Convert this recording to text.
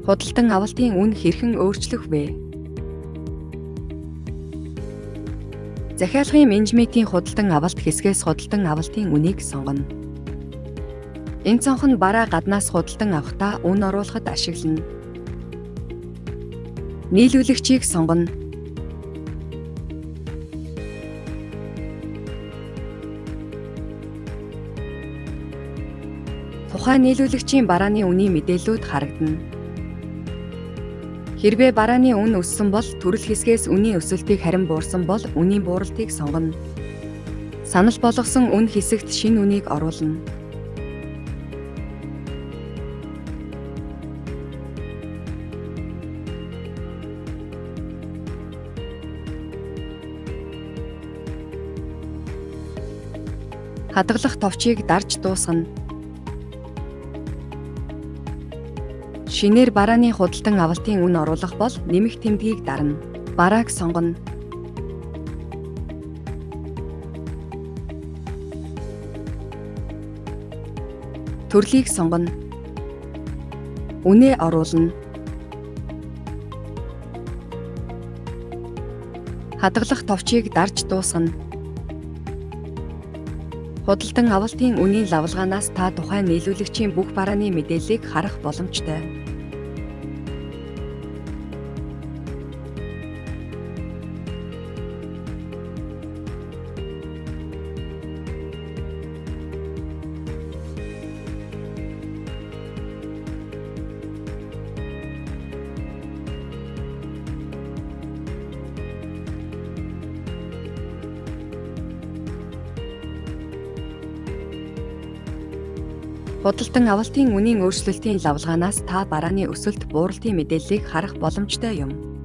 Худалдан авалтын үн хэрхэн өөрчлөх вэ? Захиалгын менежментийн худалдан авалт хэсгээс худалдан авалтын үнийг сонгоно. Энэ цонх нь бараа гаднаас худалдан авахдаа үн оруулахад ашиглана. Нийлүүлэгчийг сонгоно. Тухайн нийлүүлэгчийн барааны үнийн мэдээллүүд харагдана. Хэрвээ барааны үн өссөн бол төрөл хэсгээс үнийн өсөлтийг харин буурсан бол үнийн бууралтыг сонгоно. Санал болгосон үн хэсэгт шинэ үнийг оруулна. Хадгалах товчийг дарж дуусгана. Шинээр барааны худалдан авалтын үн оруулах бол нэмэх тэмдгийг дарна. Барааг сонгоно. Төрлийг сонгоно. Үнээ оруулна. Хадгалах товчийг дарж дуусгана. Худалдан авалтын үнийн лавлгаанаас та тухайн нийлүүлэгчийн бүх барааны мэдээллийг харах боломжтой. Худалдан авалтын үнийн өөрчлөлтийн лавлгаанаас та барааны өсөлт, бууралтын мэдээллийг харах боломжтой юм.